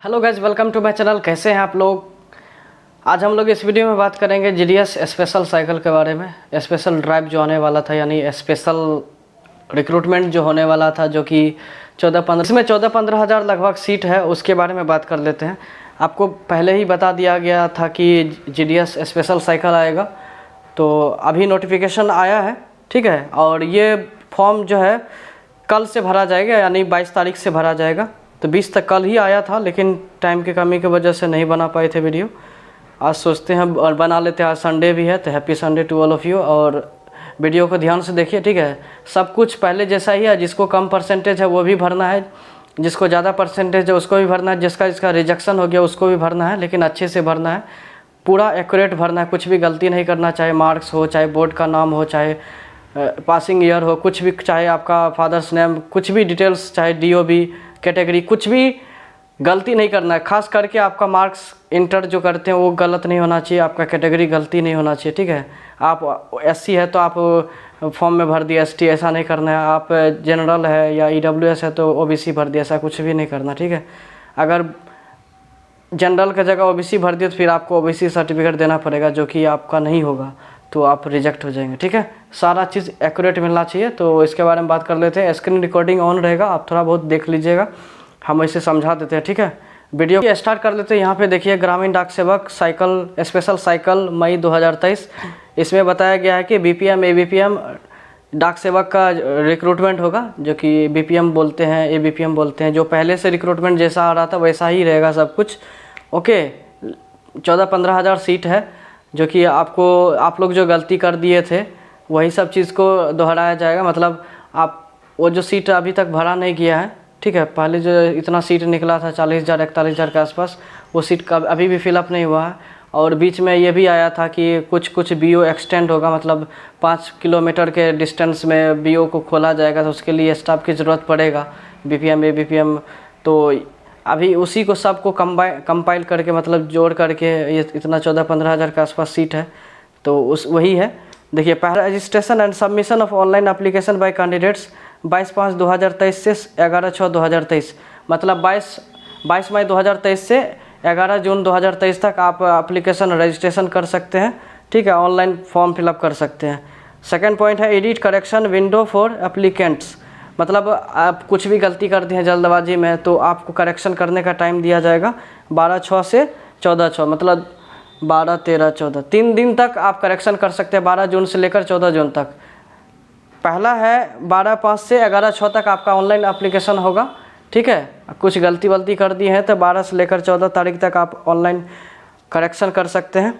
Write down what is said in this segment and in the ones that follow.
Hello guys, welcome to my channel. कैसे हैं आप लोग। आज हम लोग इस वीडियो में बात करेंगे जीडीएस स्पेशल साइकिल के बारे में। स्पेशल ड्राइव जो आने वाला था, यानी स्पेशल रिक्रूटमेंट जो होने वाला था, जो कि 14-15 हज़ार लगभग सीट है, उसके बारे में बात कर लेते हैं। आपको पहले ही बता दिया गया था कि जीडीएस स्पेशल साइकिल आएगा, तो अभी नोटिफिकेशन आया है, ठीक है। और ये फॉर्म जो है कल से भरा जाएगा, यानी 22 तारीख से भरा जाएगा। तो 20 तक कल ही आया था, लेकिन टाइम की कमी की वजह से नहीं बना पाए थे वीडियो। आज सोचते हैं और बना लेते हैं। आज संडे भी है, तो happy Sunday to all of you. और वीडियो को ध्यान से देखिए, ठीक है। सब कुछ पहले जैसा ही है। जिसको कम परसेंटेज है वो भी भरना है, जिसको ज़्यादा परसेंटेज है उसको भी भरना है, जिसका रिजेक्शन हो गया उसको भी भरना है, लेकिन अच्छे से भरना है, पूरा एक्यूरेट भरना है, कुछ भी गलती नहीं करना। चाहे मार्क्स हो, चाहे बोर्ड का नाम हो, चाहे पासिंग ईयर हो, कुछ भी, चाहे आपका फादर्स नेम, कुछ भी डिटेल्स, चाहे डीओबी कैटेगरी, कुछ भी गलती नहीं करना है। खास करके आपका मार्क्स इंटर जो करते हैं वो गलत नहीं होना चाहिए, आपका कैटेगरी गलती नहीं होना चाहिए, ठीक है। आप एससी है तो आप फॉर्म में भर दिया एसटी, ऐसा नहीं करना है। आप जनरल है या ईडब्ल्यूएस है तो ओबीसी भर दिया, ऐसा कुछ भी नहीं करना, ठीक है। अगर जनरल का जगह ओबीसी भर दिया तो फिर आपको ओबीसी सर्टिफिकेट देना पड़ेगा, जो कि आपका नहीं होगा, तो आप रिजेक्ट हो जाएंगे, ठीक है। सारा चीज़ एक्यूरेट मिलना चाहिए। तो इसके बारे में बात कर लेते हैं। स्क्रीन रिकॉर्डिंग ऑन रहेगा, आप थोड़ा बहुत देख लीजिएगा, हम इसे समझा देते हैं, ठीक है। वीडियो स्टार्ट कर लेते हैं। यहाँ पे देखिए, ग्रामीण डाक सेवक साइकिल स्पेशल साइकिल मई 2023। इसमें बताया गया है कि बीपीएम एबीपीएम डाक सेवक का रिक्रूटमेंट होगा, जो कि बीपीएम बोलते हैं, एबीपीएम बोलते हैं। जो पहले से रिक्रूटमेंट जैसा आ रहा था वैसा ही रहेगा सब कुछ, ओके। 14-15 हज़ार सीट है, जो कि आप लोग जो गलती कर दिए थे वही सब चीज़ को दोहराया जाएगा। मतलब आप वो जो सीट अभी तक भरा नहीं किया है, ठीक है, पहले जो इतना सीट निकला था 40,000 41,000 के आसपास, वो सीट का अभी भी फिलअप नहीं हुआ है। और बीच में ये भी आया था कि कुछ बीओ एक्सटेंड होगा, मतलब 5 किलोमीटर के डिस्टेंस में बीओ को खोला जाएगा, तो उसके लिए स्टाफ की ज़रूरत पड़ेगा, बीपीएम एबीपीएम। तो अभी उसी को सबको कंपाइल करके, मतलब जोड़ करके ये इतना 14-15 हज़ार के आसपास सीट है, तो वही है। देखिए, पहला registration and submission of online application by candidates 22/5/2023 से 11/6/2023, मतलब 22 मई 2023 से 11 जून 2023 तक आप एप्लीकेशन रजिस्ट्रेशन कर सकते हैं, ठीक है। ऑनलाइन फॉर्म फिलअप कर सकते हैं। सेकेंड पॉइंट है edit correction window for applicants, मतलब आप कुछ भी गलती कर दी हैं जल्दबाजी में, तो आपको करेक्शन करने का टाइम दिया जाएगा 12/6 से 14/6, मतलब 12, 13, 14, 3 दिन तक आप करेक्शन कर सकते हैं, 12 जून से लेकर 14 जून तक। पहला है 12/5 से 11/6 तक आपका ऑनलाइन एप्लीकेशन होगा, ठीक है। कुछ गलती कर दी है तो 12 से लेकर 14 तारीख तक आप ऑनलाइन करेक्शन कर सकते हैं।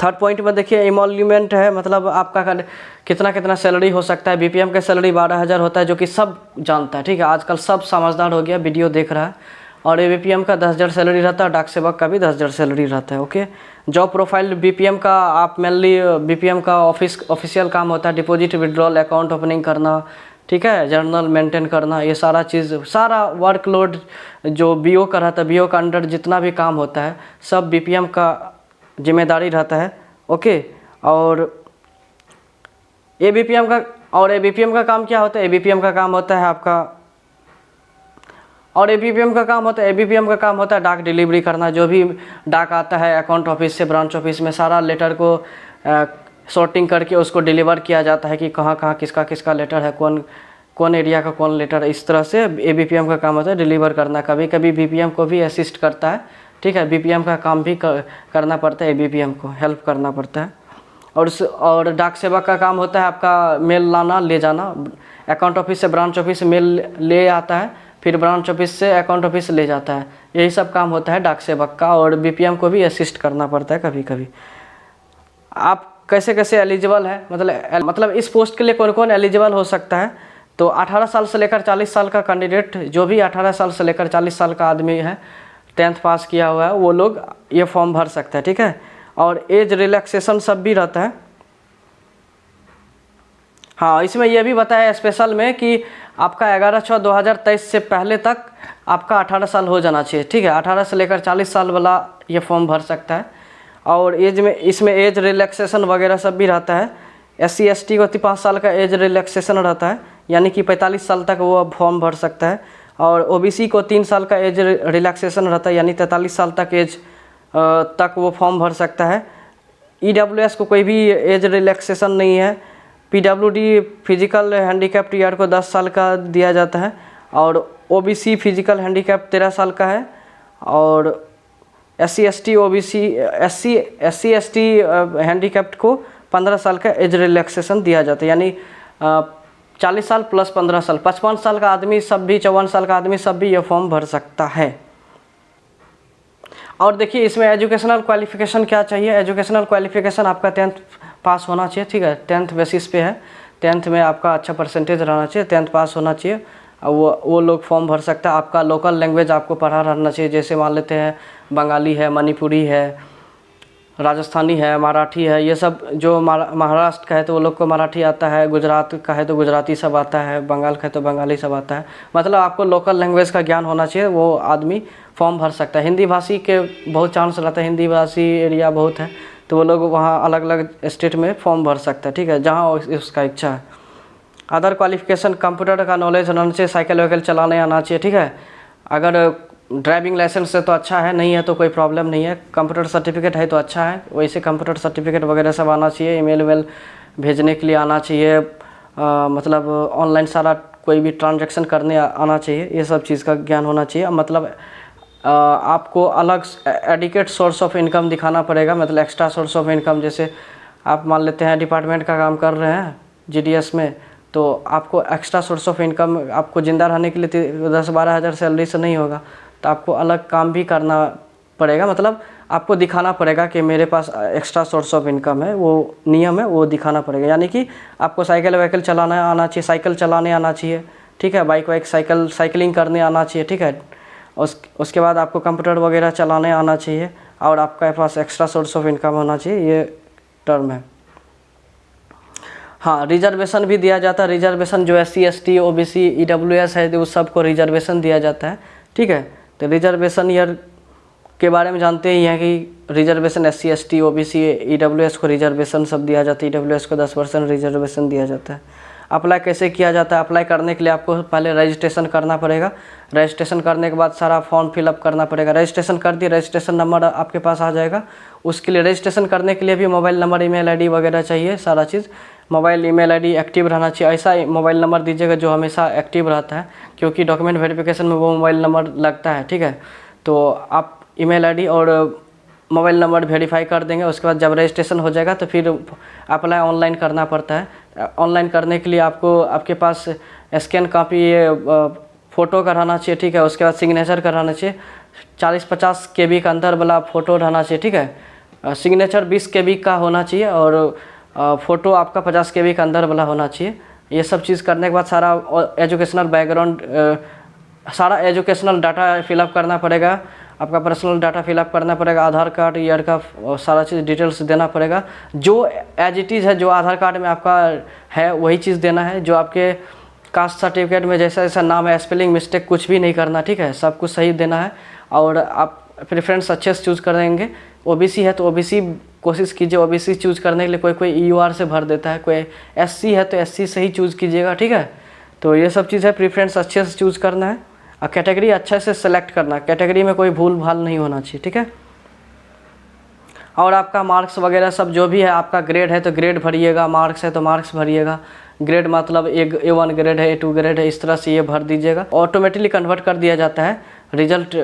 थर्ड पॉइंट में देखिए, इमोल्यूमेंट है, मतलब आपका कितना सैलरी हो सकता है। बीपीएम का सैलरी 12,000 होता है, जो कि सब जानता है, ठीक है। आजकल सब समझदार हो गया, वीडियो देख रहा है। और एबीपीएम का 10,000 सैलरी रहता है, डाक सेवक का भी 10,000 सैलरी रहता है, ओके। जॉब प्रोफाइल बीपीएम का, आप मेनली बीपीएम का ऑफिशियल काम होता है डिपॉजिट विड्रॉल अकाउंट ओपनिंग करना, ठीक है, जर्नल मेंटेन करना, ये सारा चीज़, सारा वर्कलोड जो बीओ का रहता है, बीओ का अंडर जितना भी काम होता है सब बीपीएम का जिम्मेदारी रहता है, ओके। और एबीपीएम का काम क्या होता है। एबीपीएम का काम होता है आपका, और एबीपीएम का काम होता है डाक डिलीवरी करना। जो भी डाक आता है अकाउंट ऑफिस से ब्रांच ऑफिस में, सारा लेटर को सॉर्टिंग करके उसको डिलीवर किया जाता है कि कहाँ किसका लेटर है, कौन एरिया का कौन लेटर है। इस तरह से एबीपीएम का काम होता है डिलीवर करना। कभी कभी बीपीएम को भी असिस्ट करता है, ठीक है। बीपीएम का काम भी करना पड़ता है, एबीपीएम को हेल्प करना पड़ता है। और डाक सेवक का काम होता है आपका मेल लाना ले जाना। अकाउंट ऑफिस से ब्रांच ऑफिस मेल ले आता है, फिर ब्रांच ऑफिस से अकाउंट ऑफिस ले जाता है। यही सब काम होता है डाक सेवक का, और बीपीएम को भी असिस्ट करना पड़ता है कभी कभी। आप कैसे एलिजिबल है, मतलब इस पोस्ट के लिए कौन कौन एलिजिबल हो सकता है। तो 18 साल से लेकर 40 साल का कैंडिडेट, जो भी 18 साल से लेकर 40 साल का आदमी है, 10th पास किया हुआ है, वो लोग ये फॉर्म भर सकते हैं, ठीक है। और एज रिलैक्सेशन सब भी रहता है। हाँ, इसमें यह भी बताया स्पेशल में कि आपका 11/6/2023 से पहले तक आपका 18 साल हो जाना चाहिए, ठीक है। 18 से लेकर 40 साल वाला ये फॉर्म भर सकता है। और इसमें एज रिलैक्सेशन वगैरह सब भी रहता है। SC ST को 5 साल का एज रिलैक्सेशन रहता है, यानी कि 45 साल तक वो फॉर्म भर सकता है। और ओबीसी को 3 साल का एज रिलैक्सेशन रहता है, यानी 43 साल तक एज तक वो फॉर्म भर सकता है। ईडब्ल्यूएस को कोई भी एज रिलैक्सेशन नहीं है। पीडब्ल्यूडी फिजिकल हैंडीकैप्ड ईआर को 10 साल का दिया जाता है और ओबीसी फिजिकल हैंडीकैप 13 साल का है और SC ST OBC SC ST handicapped को 15 साल का एज रिलैक्सेशन दिया जाता है, यानी 40 साल प्लस 15 साल 55 साल का आदमी सब भी 54 साल का आदमी सब भी ये फॉर्म भर सकता है। और देखिए इसमें एजुकेशनल क्वालिफिकेशन क्या चाहिए। एजुकेशनल क्वालिफिकेशन आपका 10th पास होना चाहिए, ठीक है, 10th बेसिस पे है, 10th में आपका अच्छा परसेंटेज रहना चाहिए, 10th पास होना चाहिए। वो लोग फॉर्म भर सकता है। आपका लोकल लैंग्वेज आपको पढ़ा रहना चाहिए, जैसे मान लेते हैं बंगाली है, मणिपुरी है, राजस्थानी है, मराठी है, ये सब जो महाराष्ट्र का है तो वो लोग को मराठी आता है, गुजरात का है तो गुजराती सब आता है, बंगाल का है तो बंगाली सब आता है। मतलब आपको लोकल लैंग्वेज का ज्ञान होना चाहिए, वो आदमी फॉर्म भर सकता है। हिंदी भाषी के बहुत चांस रहता है, हिंदी भाषी एरिया बहुत है तो वो लोग वहाँ अलग अलग स्टेट में फॉर्म भर सकता है, ठीक है, जहाँ उसका इच्छा है। अदर क्वालिफिकेशन कंप्यूटर का नॉलेज रहना चाहिए, साइकिल वाइकिल चलाने आना चाहिए, ठीक है। अगर ड्राइविंग लाइसेंस है तो अच्छा है, नहीं है तो कोई प्रॉब्लम नहीं है। कंप्यूटर सर्टिफिकेट है तो अच्छा है, वैसे कंप्यूटर सर्टिफिकेट वगैरह सब आना चाहिए। ईमेल वेल भेजने के लिए आना चाहिए, मतलब ऑनलाइन सारा कोई भी ट्रांजैक्शन करने आना चाहिए, ये सब चीज़ का ज्ञान होना चाहिए। मतलब आपको अलग एडिकेट सोर्स ऑफ इनकम दिखाना पड़ेगा, मतलब एक्स्ट्रा सोर्स ऑफ इनकम। जैसे आप मान लेते हैं डिपार्टमेंट का काम कर रहे हैं जीडीएस में, तो आपको एक्स्ट्रा सोर्स ऑफ इनकम, आपको ज़िंदा रहने के लिए 10-12 हज़ार सैलरी से नहीं होगा, तो आपको अलग काम भी करना पड़ेगा। मतलब आपको दिखाना पड़ेगा कि मेरे पास एक्स्ट्रा सोर्स ऑफ इनकम है, वो नियम है, वो दिखाना पड़ेगा। यानी कि आपको साइकिल वाइकिल चलाना आना चाहिए, साइकिल चलाने आना चाहिए, ठीक है, बाइक वाइक साइकिलिंग करने आना चाहिए, ठीक है। उसके बाद आपको कंप्यूटर वगैरह चलाने आना चाहिए और आपके पास एक्स्ट्रा सोर्स ऑफ इनकम होना चाहिए, ये टर्म है। हाँ, रिजर्वेशन भी दिया जाता है। रिजर्वेशन जो SC ST OBC EWS है उस सबको रिजर्वेशन दिया जाता है, ठीक है। तो रिजर्वेशन ईयर के बारे में जानते ही हैं कि reservation SC ST OBC EWS को रिजर्वेशन सब दिया जाता है। EWS को 10% रिजर्वेशन दिया जाता है। अप्लाई कैसे किया जाता है? अप्लाई करने के लिए आपको पहले रजिस्ट्रेशन करना पड़ेगा। रजिस्ट्रेशन करने के बाद सारा फॉर्म फिलअप करना पड़ेगा। रजिस्ट्रेशन कर दिए, रजिस्ट्रेशन नंबर आपके पास आ जाएगा। उसके लिए रजिस्ट्रेशन करने के लिए भी मोबाइल नंबर, ईमेल आईडी वगैरह चाहिए, सारा चीज़। मोबाइल ईमेल आईडी एक्टिव रहना चाहिए। ऐसा मोबाइल नंबर दीजिएगा जो हमेशा एक्टिव रहता है, क्योंकि डॉक्यूमेंट वेरिफिकेशन में वो मोबाइल नंबर लगता है, ठीक है। तो आप ईमेल आईडी और मोबाइल नंबर वेरीफाई कर देंगे। उसके बाद जब रजिस्ट्रेशन हो जाएगा तो फिर अप्लाई ऑनलाइन करना पड़ता है। ऑनलाइन करने के लिए आपको आपके पास स्कैन कॉपी फ़ोटो का रहना चाहिए, ठीक है। उसके बाद सिग्नेचर का रहना चाहिए। 40-50 KB का अंदर वाला फ़ोटो रहना चाहिए, ठीक है। सिग्नेचर 20 KB का होना चाहिए और फ़ोटो आपका 50 KB का अंदर वाला होना चाहिए। ये सब चीज़ करने के बाद सारा एजुकेशनल बैकग्राउंड, सारा एजुकेशनल डाटा फिलअप करना पड़ेगा। आपका पर्सनल डाटा फिलअप करना पड़ेगा, आधार कार्ड, ईयर का सारा चीज़ डिटेल्स देना पड़ेगा। जो एज इट इज़ है, जो आधार कार्ड में आपका है वही चीज़ देना है। जो आपके कास्ट सर्टिफिकेट में जैसा जैसा नाम है, स्पेलिंग मिस्टेक कुछ भी नहीं करना, ठीक है। सब कुछ सही देना है। और आप प्रेफरेंस अच्छे से चूज़ करेंगे। OBC है तो OBC कोशिश कीजिए। OBC चूज़ करने के लिए कोई EUR से भर देता है, कोई SC है तो SC से ही चूज़ कीजिएगा, ठीक है। तो ये सब चीज़ है, प्रेफरेंस अच्छे से चूज़ करना है और कैटेगरी अच्छे से सेलेक्ट करना है। कैटेगरी में कोई भूल भाल नहीं होना चाहिए, ठीक है। और आपका मार्क्स वगैरह सब जो भी है, आपका ग्रेड है तो ग्रेड भरिएगा, मार्क्स है तो मार्क्स भरिएगा। ग्रेड मतलब A1 ग्रेड है, A2 ग्रेड है, इस तरह से ये भर दीजिएगा। ऑटोमेटिकली कन्वर्ट कर दिया जाता है रिजल्ट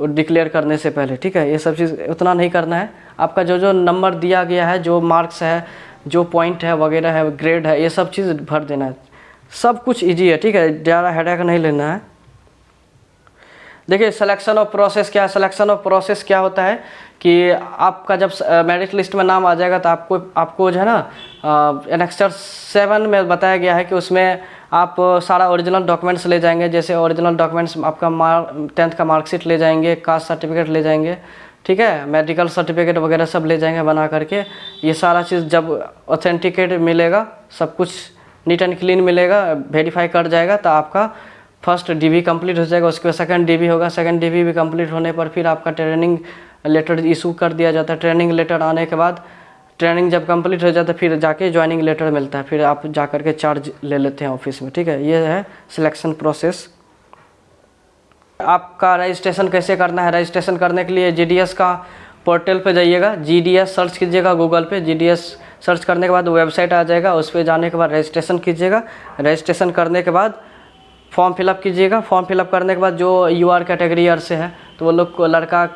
डिक्लेयर करने से पहले, ठीक है। ये सब चीज़ उतना नहीं करना है। आपका जो जो नंबर दिया गया है, जो मार्क्स है, जो पॉइंट है वगैरह है, ग्रेड है, ये सब चीज़ भर देना है। सब कुछ ईजी है, ठीक है, ज़्यादा हेडेक नहीं लेना है। देखिए सिलेक्शन ऑफ प्रोसेस क्या है। सिलेक्शन ऑफ प्रोसेस क्या होता है कि आपका जब मेरिट लिस्ट में नाम आ जाएगा तो आपको जो है ना एनेक्सर 7 में बताया गया है कि उसमें आप सारा ओरिजिनल डॉक्यूमेंट्स ले जाएंगे। जैसे ओरिजिनल डॉक्यूमेंट्स आपका 10th का मार्कशीट ले जाएंगे, कास्ट सर्टिफिकेट ले जाएंगे, ठीक है, मेडिकल सर्टिफिकेट वगैरह सब ले जाएंगे बना करके। ये सारा चीज़ जब ऑथेंटिकेट मिलेगा, सब कुछ नीट एंड क्लीन मिलेगा, वेरीफाई कर जाएगा, तो आपका फर्स्ट DV कंप्लीट हो जाएगा। उसके बाद सेकंड DV होगा। सेकंड DV भी कंप्लीट होने पर फिर आपका ट्रेनिंग लेटर इशू कर दिया जाता है। ट्रेनिंग लेटर आने के बाद, ट्रेनिंग जब कंप्लीट हो जाता है फिर जाके ज्वाइनिंग लेटर मिलता है। फिर आप जा कर के चार्ज ले लेते हैं ऑफिस में, ठीक है। ये है सिलेक्शन प्रोसेस। आपका रजिस्ट्रेशन कैसे करना है, रजिस्ट्रेशन करने के लिए GDS का पोर्टल पे जाइएगा, GDS सर्च कीजिएगा गूगल पे, GDS सर्च करने के बाद वेबसाइट आ जाएगा, उस पर जाने के बाद रजिस्ट्रेशन कीजिएगा। रजिस्ट्रेशन करने के बाद फॉर्म फिलअप कीजिएगा। फॉर्म फिलअप करने के बाद जो UR कैटेगरी आर से है तो वो लोग को, लड़का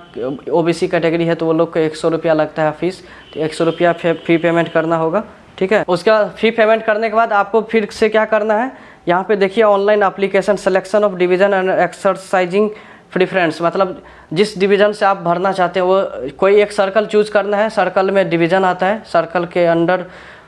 OBC कैटेगरी है तो वो लोग को 100 रुपया लगता है फीस, तो 100 रुपया फ़ी पेमेंट करना होगा, ठीक है। उसके बाद फ़ी पेमेंट करने के बाद आपको फिर से क्या करना है, यहाँ पे देखिए online application selection of division and exercising preference, मतलब जिस डिवीज़न से आप भरना चाहते हैं वो कोई एक सर्कल चूज़ करना है। सर्कल में डिवीज़न आता है, सर्कल के अंडर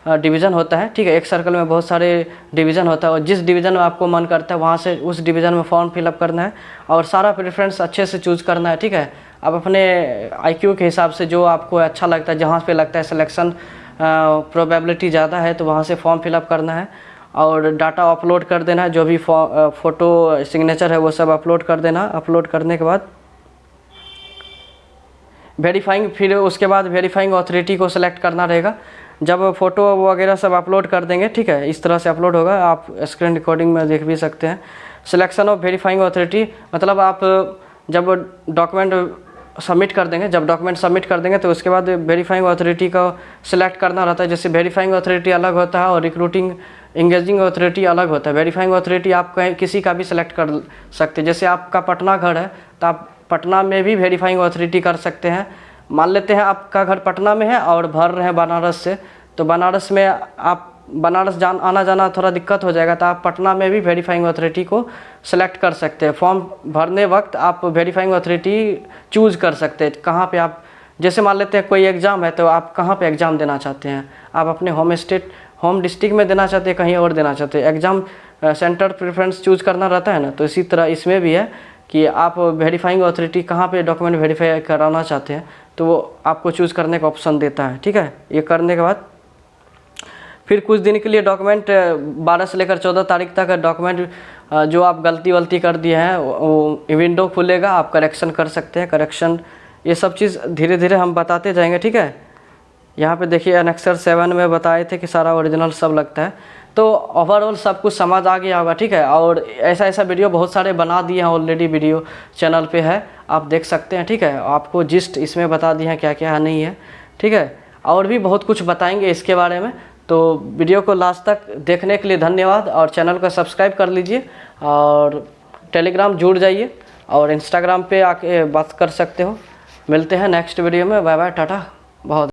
डिवीज़न होता है, ठीक है। एक सर्कल में बहुत सारे डिवीज़न होता है और जिस डिवीज़न में आपको मन करता है वहाँ से उस डिवीज़न में फॉर्म फिलअप करना है और सारा प्रेफरेंस अच्छे से चूज़ करना है, ठीक है। आप अपने IQ के हिसाब से जो आपको अच्छा लगता है, जहाँ पे लगता है सिलेक्शन प्रोबेबिलिटी ज़्यादा है तो वहाँ से फॉर्म फिलअप करना है और डाटा अपलोड कर देना है। जो भी फ़ोटो सिग्नेचर है वो सब अपलोड कर देना। अपलोड करने के बाद वेरीफाइंग, फिर उसके बाद वेरीफाइंग अथॉरिटी को सिलेक्ट करना रहेगा। जब फ़ोटो वगैरह सब अपलोड कर देंगे, ठीक है, इस तरह से अपलोड होगा, आप स्क्रीन रिकॉर्डिंग में देख भी सकते हैं। सिलेक्शन ऑफ वेरीफाइंग अथॉरिटी, मतलब आप जब डॉक्यूमेंट सबमिट कर देंगे, जब डॉक्यूमेंट सबमिट कर देंगे तो उसके बाद वेरीफाइंग अथॉरिटी का सिलेक्ट करना रहता है। जैसे वेरीफाइंग अथॉरिटी अलग होता है और रिक्रूटिंग इंगेजिंग अथॉरिटी अलग होता है। वेरीफाइंग अथॉरिटी आप कहीं किसी का भी सिलेक्ट कर सकते हैं। जैसे आपका पटना घर है तो आप पटना में भी वेरीफाइंग अथॉरिटी कर सकते हैं। मान लेते हैं आपका घर पटना में है और भर रहे हैं बनारस से, तो बनारस में आप बनारस आना जाना थोड़ा दिक्कत हो जाएगा, तो आप पटना में भी वेरीफाइंग अथॉरिटी को सिलेक्ट कर सकते हैं। फॉर्म भरने वक्त आप वेरीफाइंग अथॉरिटी चूज़ कर सकते हैं कहाँ पे आप, जैसे मान लेते हैं कोई एग्ज़ाम है तो आप कहाँ पे एग्ज़ाम देना चाहते हैं, आप अपने होम डिस्ट्रिक्ट में देना चाहते हैं, कहीं और देना चाहते हैं, एग्ज़ाम सेंटर प्रेफरेंस चूज़ करना रहता है ना। तो इसी तरह इसमें भी है कि आप वेरीफाइंग अथॉरिटी कहाँ पे डॉक्यूमेंट वेरीफाई कराना चाहते हैं तो वो आपको चूज़ करने का ऑप्शन देता है, ठीक है। ये करने के बाद फिर कुछ दिन के लिए डॉक्यूमेंट 12 से लेकर 14 तारीख तक डॉक्यूमेंट जो आप गलती कर दिए हैं वो विंडो खुलेगा, आप करेक्शन कर सकते हैं। करेक्शन ये सब चीज़ धीरे धीरे हम बताते जाएंगे, ठीक है। यहाँ पे देखिए एनेक्सर 7 में बताए थे कि सारा ओरिजिनल सब लगता है। तो ओवरऑल सब कुछ समझ आ गया होगा, ठीक है। और ऐसा वीडियो बहुत सारे बना दिए हैं ऑलरेडी, वीडियो चैनल पे है, आप देख सकते हैं, ठीक है। आपको जिस्ट इसमें बता दिए हैं क्या क्या है नहीं है, ठीक है। और भी बहुत कुछ बताएंगे इसके बारे में। तो वीडियो को लास्ट तक देखने के लिए धन्यवाद और चैनल को सब्सक्राइब कर लीजिए और टेलीग्राम जुड़ जाइए और इंस्टाग्राम पे आके बात कर सकते हो। मिलते हैं नेक्स्ट वीडियो में, बाय बाय, टाटा। बहुत